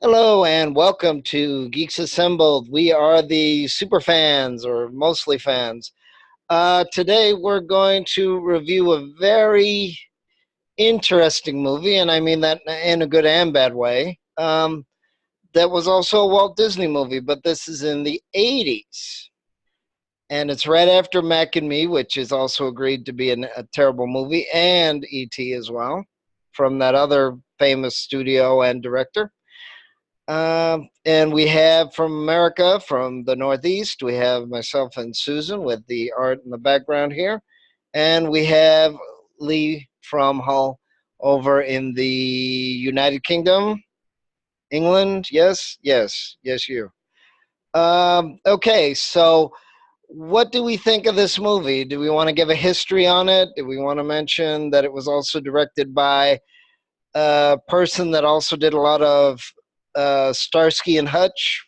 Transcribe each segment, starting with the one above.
Hello and welcome to Geeks Assembled. We are the super fans, or mostly fans. Today we're going to review a very interesting movie, and I mean that in a good and bad way. That was also a Walt Disney movie, but this is in the 80s. And it's right after Mac and Me, which is also agreed to be a terrible movie, and E.T. as well, from that other famous studio and director. And we have from America, from the Northeast, we have myself and Susan with the art in the background here. And we have Lee from Hull over in the United Kingdom, England. Yes, yes, yes, you. Okay, so what do we think of this movie? Do we want to give a history on it? Do we want to mention that it was also directed by a person that also did a lot of Starsky and Hutch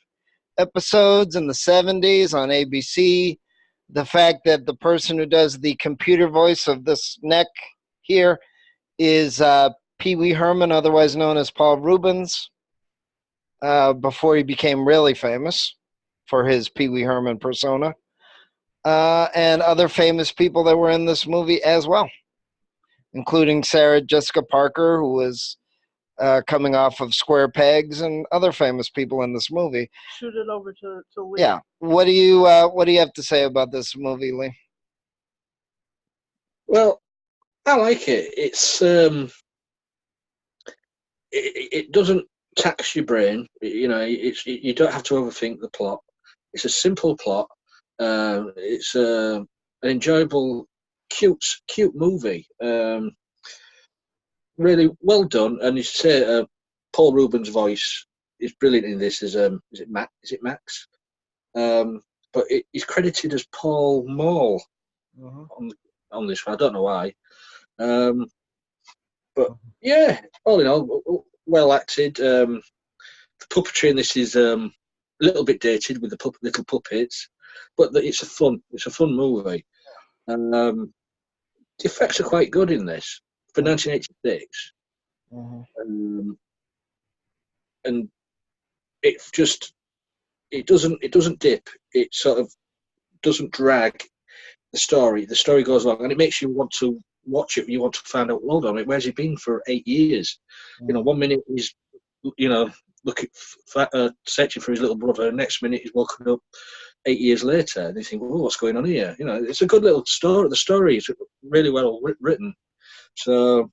episodes in the 70s on ABC? The fact that the person who does the computer voice of this neck here is Pee Wee Herman, otherwise known as Paul Rubens, before he became really famous for his Pee Wee Herman persona, and other famous people that were in this movie as well, including Sarah Jessica Parker, who was coming off of Square Pegs, and other famous people in this movie. Shoot it over to Lee. Yeah. What do you have to say about this movie, Lee? Well, I like it. It doesn't tax your brain. You don't have to overthink the plot. It's a simple plot. It's an enjoyable, cute movie. Really well done. And you say Paul Rubens' voice is brilliant in this. Is it Max? Is it Max? But he's credited as Paul Mall on this one. I don't know why. But yeah, all in all, well acted. The puppetry in this is a little bit dated with the little puppets, but it's a fun movie. And the effects are quite good in this for 1986. And it doesn't dip. It sort of doesn't drag the story. The story goes along, and it makes you want to watch it. You want to find out, hold on, where's he been for 8 years? 1 minute he's, looking, searching for his little brother. Next minute he's woken up 8 years later, and you think, well, what's going on here? It's a good little story. The story is really well written. So,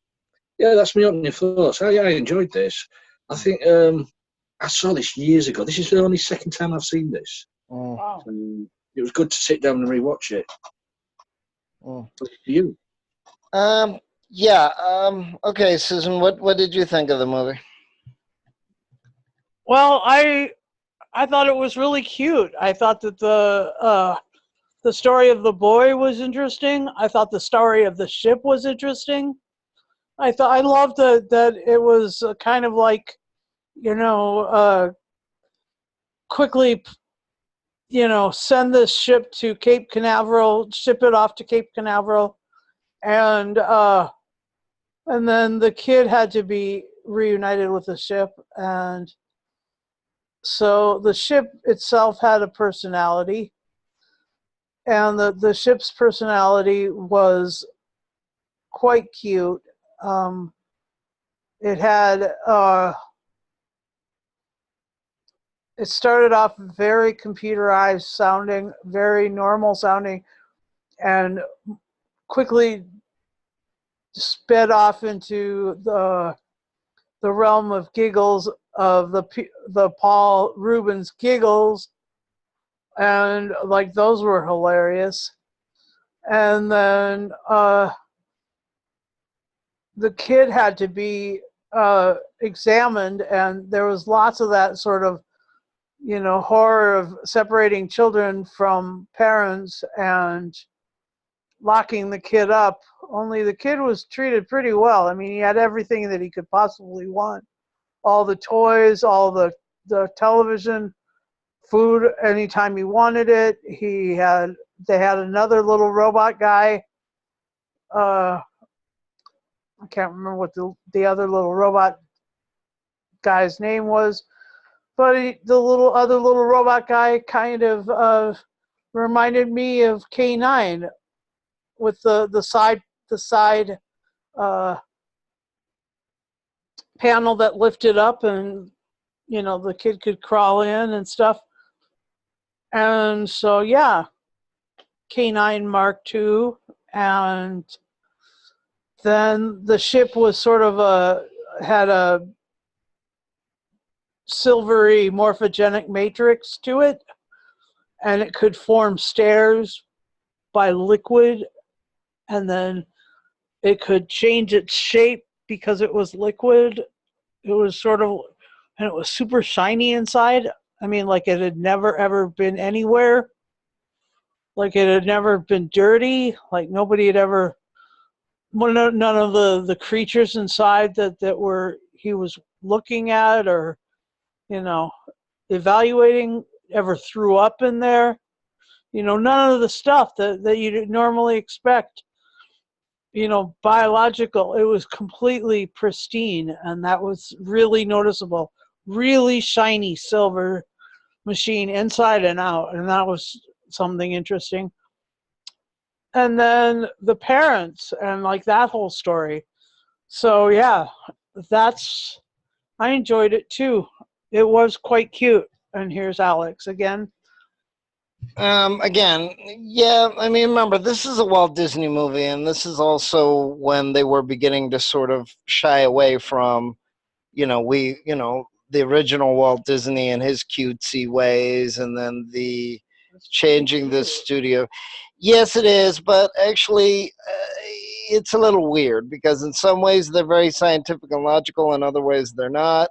yeah, that's my opening thoughts. I enjoyed this. I think I saw this years ago. This is the only second time I've seen this. Wow. So it was good to sit down and rewatch it. For you? Okay, Susan, what did you think of the movie? Well, I thought it was really cute. I thought that the story of the boy was interesting. I thought the story of the ship was interesting. I loved that it was kind of like, quickly, send this ship to Cape Canaveral, ship it off to Cape Canaveral, and then the kid had to be reunited with the ship, and so the ship itself had a personality, and the ship's personality was quite cute. It had it started off very computerized sounding, very normal sounding, and quickly sped off into the realm of giggles, of the Paul Rubens giggles, and like those were hilarious. And then the kid had to be examined, and there was lots of that sort of horror of separating children from parents and locking the kid up. Only the kid was treated pretty well. I mean, he had everything that he could possibly want. All the toys, all the television, food anytime he wanted it. They had another little robot guy. I can't remember what the other little robot guy's name was, but the little robot guy kind of reminded me of K9 with the side uh, panel that lifted up, and the kid could crawl in and stuff. And so yeah, K9 Mark II, and then the ship was sort of had a silvery morphogenic matrix to it, and it could form stairs by liquid, and then it could change its shape because it was liquid. It was sort of, and it was super shiny inside. I mean, like it had never ever been anywhere. Like it had never been dirty. Like nobody had ever, well, none of the creatures inside that were he was looking at or you know evaluating ever threw up in there. None of the stuff that you'd normally expect. Biological. It was completely pristine, and that was really noticeable. Really shiny silver machine inside and out, and that was something interesting. And then the parents and like that whole story. So yeah, that's I enjoyed it too. It was quite cute. And here's Alex again. Again, yeah, I mean, remember, this is a Walt Disney movie, and this is also when they were beginning to sort of shy away from, the original Walt Disney and his cutesy ways, and then the changing the studio. Yes, it is, but actually, it's a little weird because in some ways they're very scientific and logical, in other ways they're not.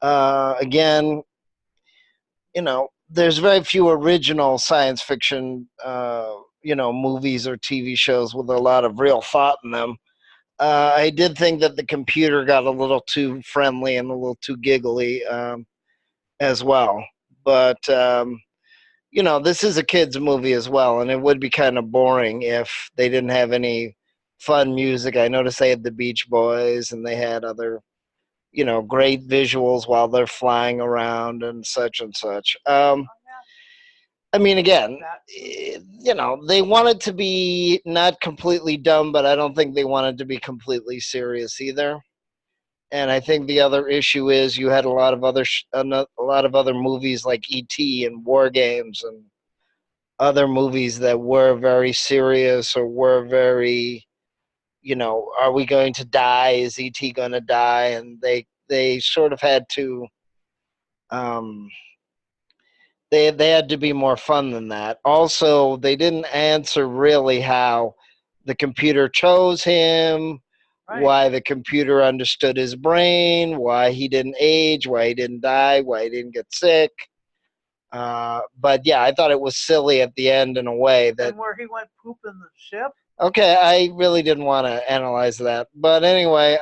Again, there's very few original science fiction, movies or TV shows with a lot of real thought in them. I did think that the computer got a little too friendly and a little too giggly as well. But, this is a kid's movie as well, and it would be kind of boring if they didn't have any fun music. I noticed they had the Beach Boys and they had other, great visuals while they're flying around and such and such. I mean, again, they wanted to be not completely dumb, but I don't think they wanted to be completely serious either. And I think the other issue is you had a lot of other movies like E.T. and War Games and other movies that were very serious or were very, are we going to die? Is E.T. going to die? And they sort of had to. Um, they had to be more fun than that. Also, they didn't answer really how the computer chose him, right, why the computer understood his brain, why he didn't age, why he didn't die, why he didn't get sick. But yeah, I thought it was silly at the end in a way that. And where he went poop in the ship. Okay, I really didn't want to analyze that, but anyway,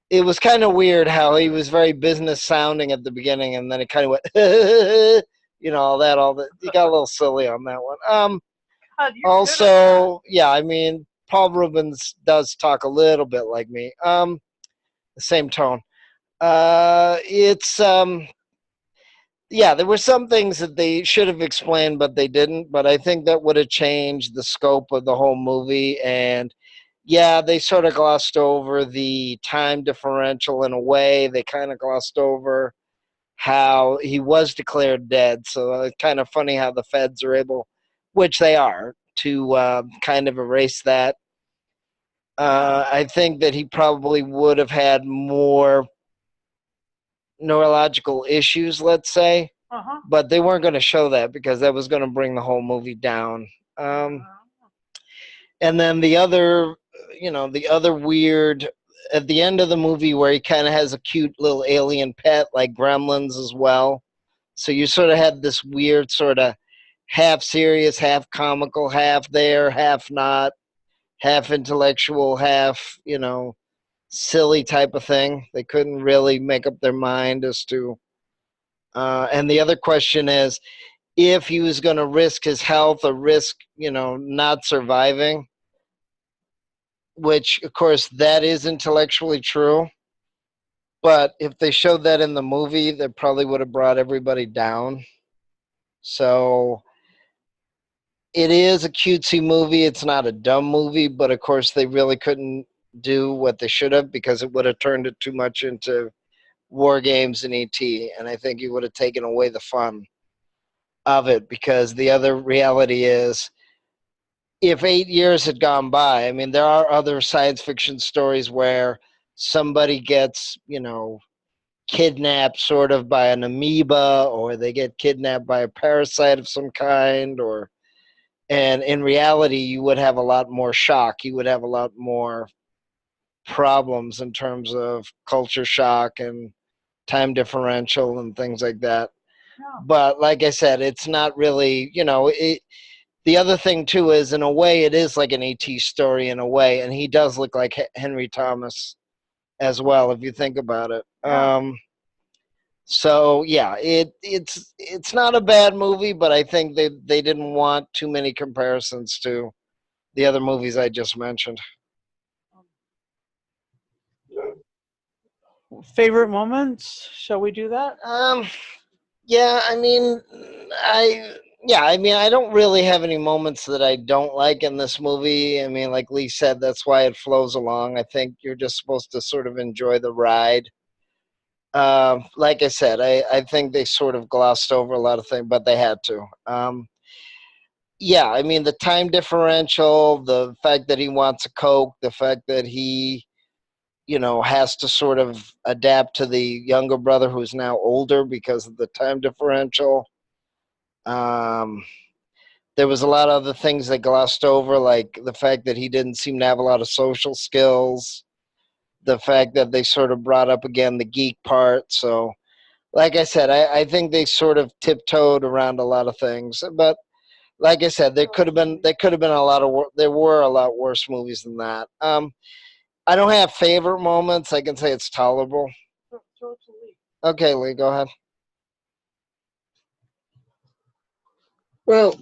it was kind of weird how he was very business sounding at the beginning, and then it kind of went, all that. He got a little silly on that one. God, also, yeah, I mean, Paul Rubens does talk a little bit like me. The same tone. Yeah, there were some things that they should have explained, but they didn't. But I think that would have changed the scope of the whole movie. And yeah, they sort of glossed over the time differential in a way. They kind of glossed over how he was declared dead. So it's kind of funny how the feds are able, which they are, to kind of erase that. I think that he probably would have had more neurological issues, let's say. But they weren't going to show that because that was going to bring the whole movie down. And then the other weird at the end of the movie where he kind of has a cute little alien pet like Gremlins as well. So you sort of had this weird sort of half serious, half comical, half there, half not, half intellectual, half, silly type of thing. They couldn't really make up their mind as to. And the other question is if he was going to risk his health or risk, not surviving, which, of course, that is intellectually true. But if they showed that in the movie, that probably would have brought everybody down. So it is a cutesy movie. It's not a dumb movie, but of course they really couldn't do what they should have because it would have turned it too much into War Games and ET, and I think you would have taken away the fun of it because the other reality is if 8 years had gone by, I mean, there are other science fiction stories where somebody gets, kidnapped sort of by an amoeba or they get kidnapped by a parasite of some kind and in reality you would have a lot more shock. You would have a lot more problems in terms of culture shock and time differential and things like that. Yeah. But like I said, it's not really, the other thing too is in a way it is like an ET story in a way, and he does look like Henry Thomas as well if you think about it. Yeah. So yeah, it's not a bad movie, but I think they didn't want too many comparisons to the other movies I just mentioned. Favorite moments? Shall we do that? Yeah, I don't really have any moments that I don't like in this movie. I mean, like Lee said, that's why it flows along. I think you're just supposed to sort of enjoy the ride. Like I said, I think they sort of glossed over a lot of things, but they had to. Yeah, I mean, the time differential, the fact that he wants a Coke, the fact that he, has to sort of adapt to the younger brother who's now older because of the time differential. Um, there was a lot of other things that glossed over, like the fact that he didn't seem to have a lot of social skills, the fact that they sort of brought up again the geek part. So, like I said, I think they sort of tiptoed around a lot of things. But like I said, there could have been a lot of there were a lot worse movies than that. I don't have favorite moments. I can say it's tolerable. Okay, Lee, go ahead. Well,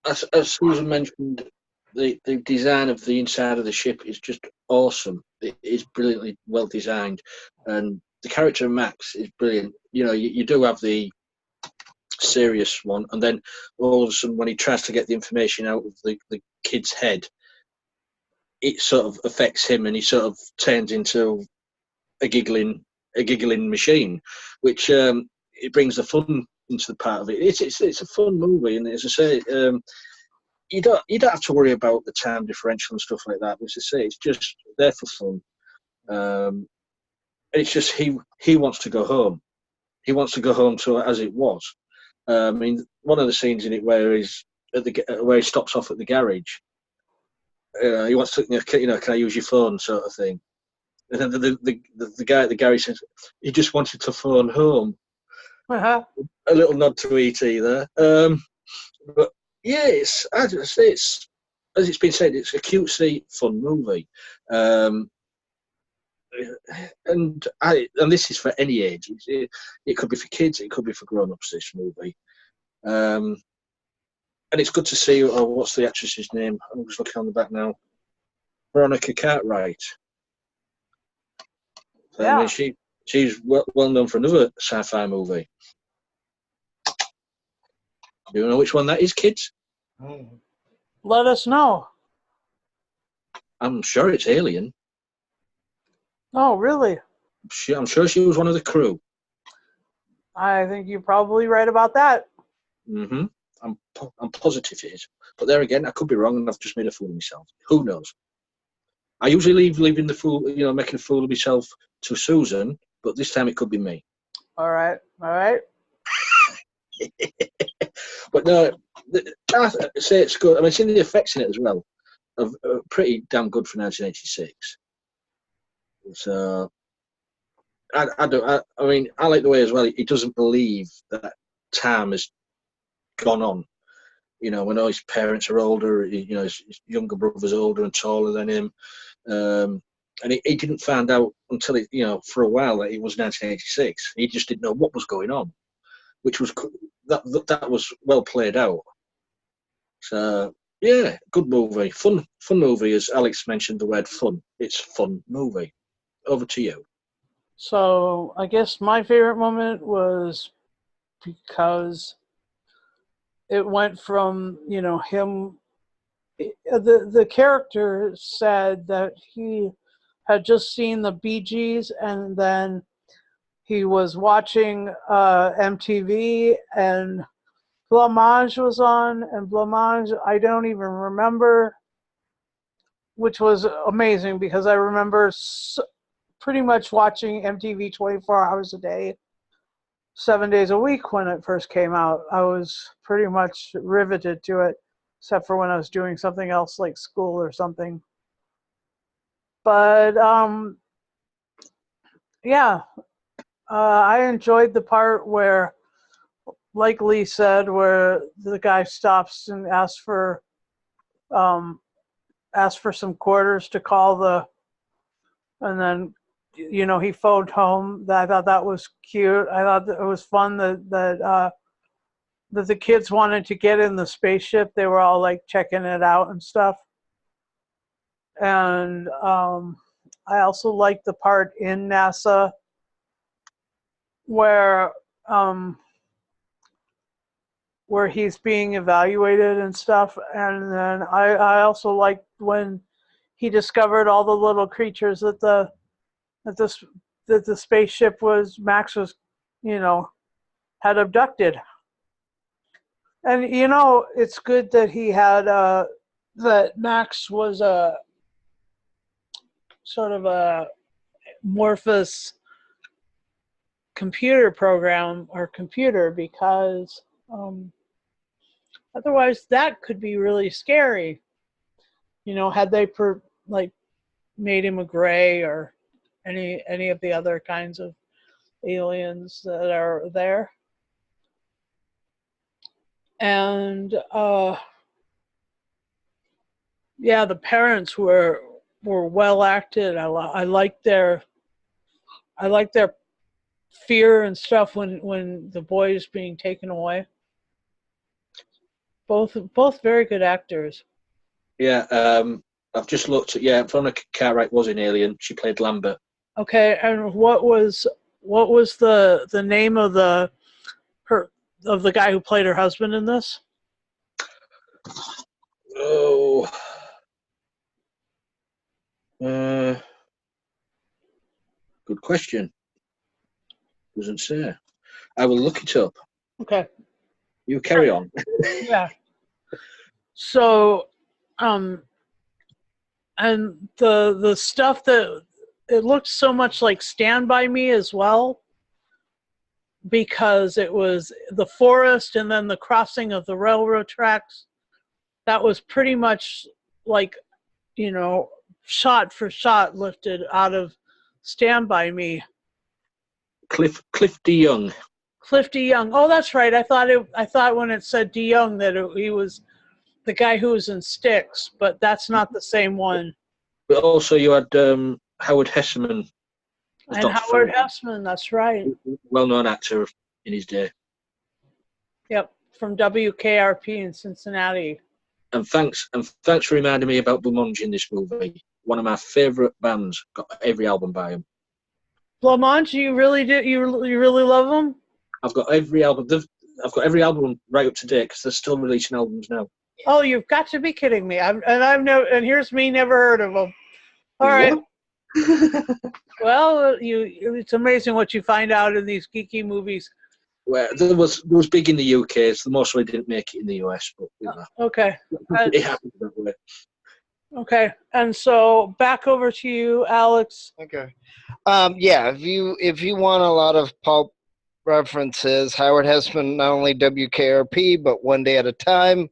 as Susan mentioned, the design of the inside of the ship is just awesome. It is brilliantly well designed, and the character of Max is brilliant. You do have the serious one, and then all of a sudden, when he tries to get the information out of the kid's head, it sort of affects him, and he sort of turns into a giggling machine, which it brings the fun into the part of it. It's a fun movie, and as I say, you don't have to worry about the time differential and stuff like that. As I say, it's just there for fun. It's just he wants to go home. He wants to go home to as it was. I mean, one of the scenes in it where where he stops off at the garage. He wants to, can I use your phone, sort of thing. And then the guy at the garage says he just wanted to phone home. Uh-huh. A little nod to ET there. But yeah, I just say it's as it's been said, it's a cutesy, fun movie. And this is for any age. It could be for kids, it could be for grown-ups. This movie, and it's good to see. What's the actress's name? I'm just looking on the back now. Veronica Cartwright. Yeah. I mean, she's well known for another sci-fi movie. Do you know which one that is, kids? Let us know. I'm sure it's Alien. Oh, really? I'm sure she was one of the crew. I think you're probably right about that. Mm-hmm. I'm positive it is. But there again, I could be wrong, and I've just made a fool of myself. Who knows? I usually leaving the fool, making a fool of myself to Susan, but this time it could be me. All right. But no, I say it's good. I mean, seeing the effects in it as well are pretty damn good for 1986. So I mean, I like the way as well. He doesn't believe that time has gone on. When all his parents are older, his younger brother's older and taller than him. And he didn't find out until for a while that it was 1986. He just didn't know what was going on, which was that was well played out. So yeah, good movie, fun movie. As Alex mentioned, the word fun. It's a fun movie. Over to you. So I guess my favorite moment was because it went from, you know, him. The character said that he had just seen the Bee Gees, and then he was watching MTV, and Blamage was on, and Blamage I don't even remember, which was amazing because I remember pretty much watching MTV 24 hours a day, 7 days a week when it first came out. I was pretty much riveted to it, except for when I was doing something else like school or something. But yeah, I enjoyed the part where, like Lee said, where the guy stops and um, asks for some quarters to call and then, you know, he phoned home. I thought that was cute. I thought that it was fun that the kids wanted to get in the spaceship. They were all like checking it out and stuff. And I also liked the part in NASA where um, where he's being evaluated and stuff. And then I also liked when he discovered all the little creatures that this that the spaceship was Max was, you know, had abducted. And you know, it's good that he had that Max was a sort of a amorphous computer program or computer, because otherwise that could be really scary. You know, had they like made him a gray or any of the other kinds of aliens that are there. And yeah, the parents were well acted. I liked their fear and stuff when the boy is being taken away. Both very good actors. Yeah, I've just looked at, Veronica Cartwright was in Alien. She played Lambert. Okay, and what was the name of the guy who played her husband in this? Oh, good question. Doesn't say. I will look it up. Okay. You carry on. Yeah. So, and the stuff that it looked so much like Stand By Me as well, because it was the forest and then the crossing of the railroad tracks. That was pretty much like, you know, shot for shot lifted out of Stand By Me. Cliff DeYoung. Cliff DeYoung. Oh, that's right. I thought when it said DeYoung that he was the guy who was in Styx, but that's not the same one. But also you had Howard Hesseman. And Dr. Howard Hesseman, that's right. Well-known actor in his day. Yep, from WKRP in Cincinnati. And thanks for reminding me about Blancmange in this movie. One of my favourite bands. Got every album by him. Blancmange, you really do? You really love them? I've got every album. I've got every album right up to date because they're still releasing albums now. Oh, you've got to be kidding me! And here's me, never heard of them. All right. Well, it's amazing what you find out in these geeky movies. Well, there was big in the UK. So mostly didn't make it in the US, but you know, okay, it happened that way. Okay, and so back over to you, Alex. Okay, yeah. If you want a lot of pulp references, Howard Hesseman, not only WKRP but One Day at a Time.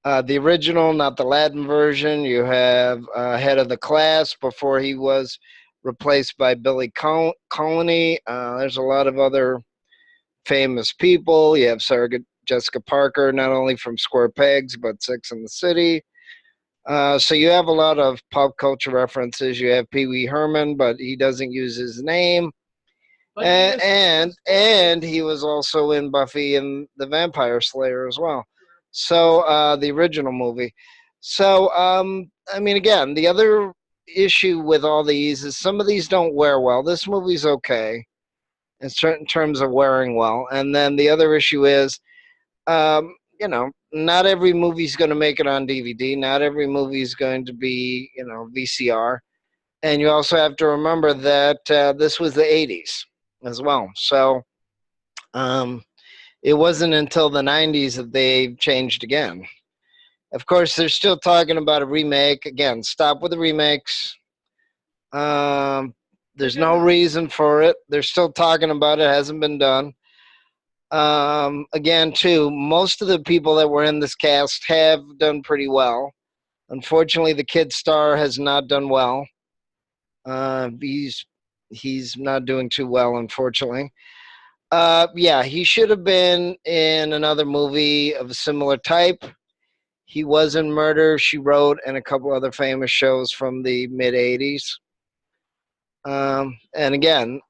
The original, not the Latin version. You have Head of the Class before he was replaced by Billy Colony. There's a lot of other famous people. You have Sarah Jessica Parker, not only from Square Pegs, but Sex and the City. So you have a lot of pop culture references. You have Pee Wee Herman, but he doesn't use his name. And he was also in Buffy and the Vampire Slayer as well. So the original movie. So I mean, again, the other issue with all these is some of these don't wear well. This movie's okay in certain terms of wearing well, and then the other issue is, you know, not every movie's going to make it on DVD. Not every movie is going to be, you know, VCR. And you also have to remember that this was the 80s as well. So it wasn't until the 90s that they changed again. Of course, they're still talking about a remake. Again, stop with the remakes. There's no reason for it. They're still talking about it. It hasn't been done. Again, too, most of the people that were in this cast have done pretty well. Unfortunately, the kid star has not done well. He's not doing too well, unfortunately. Yeah, he should have been in another movie of a similar type. He was in Murder, She Wrote, and a couple other famous shows from the mid '80s. And again,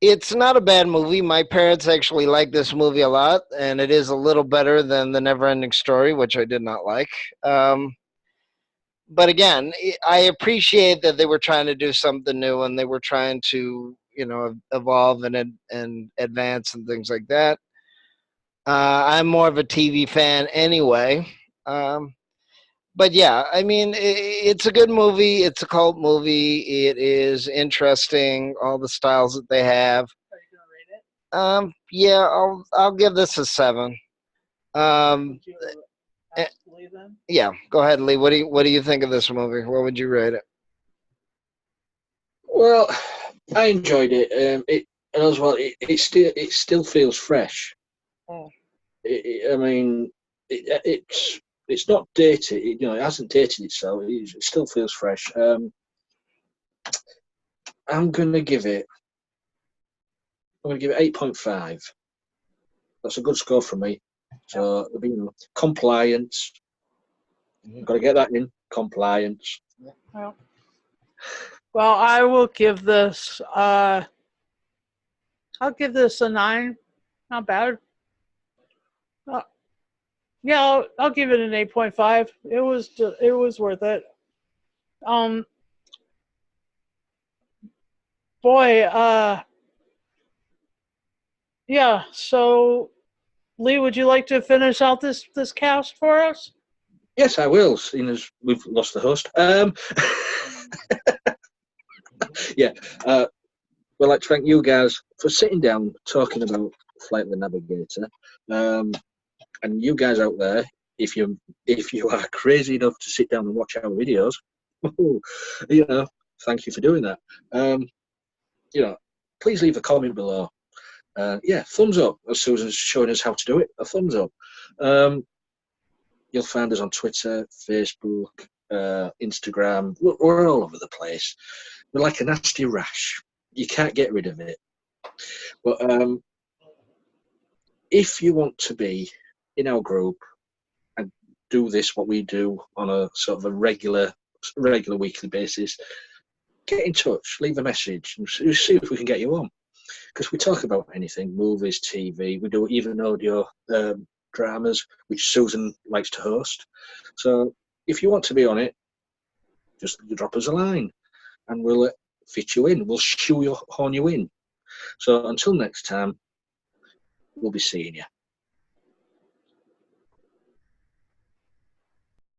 it's not a bad movie. My parents actually like this movie a lot, and it is a little better than The Neverending Story, which I did not like. But again, I appreciate that they were trying to do something new and they were trying to, you know, evolve and advance and things like that. I'm more of a TV fan anyway. But yeah, I mean, it's a good movie. It's a cult movie. It is interesting. All the styles that they have. Are you gonna rate it? Yeah, I'll give this a 7. Would you ask Lee then? Yeah, go ahead, Lee. What do you think of this movie? What would you rate it? Well, I enjoyed it. And as well, it still feels fresh. Oh. I mean, it's not dated. You know, it hasn't dated itself. It still feels fresh. I'm gonna give it 8.5. That's a good score for me. So, you know, compliance. Got to get that in. Compliance. Yeah. Well, I will give this. I'll give this a 9. Not bad. Yeah, I'll give it an 8.5. It was worth it. Boy, yeah. So, Lee, would you like to finish out this cast for us? Yes, I will, seeing as we've lost the host. Yeah. We'd like to thank you guys for sitting down talking about Flight of the Navigator. And you guys out there, if you are crazy enough to sit down and watch our videos, you know, thank you for doing that. You know, please leave a comment below. Yeah, thumbs up, as Susan's showing us how to do it. A thumbs up. You'll find us on Twitter, Facebook, Instagram. We're all over the place. We're like a nasty rash. You can't get rid of it. But if you want to be in our group and do this, what we do on a sort of a regular weekly basis, get in touch, leave a message, and see if we can get you on. Because we talk about anything, movies, TV. We do even audio dramas, which Susan likes to host. So if you want to be on it, just drop us a line and we'll fit you in. We'll horn you in. So until next time, we'll be seeing you.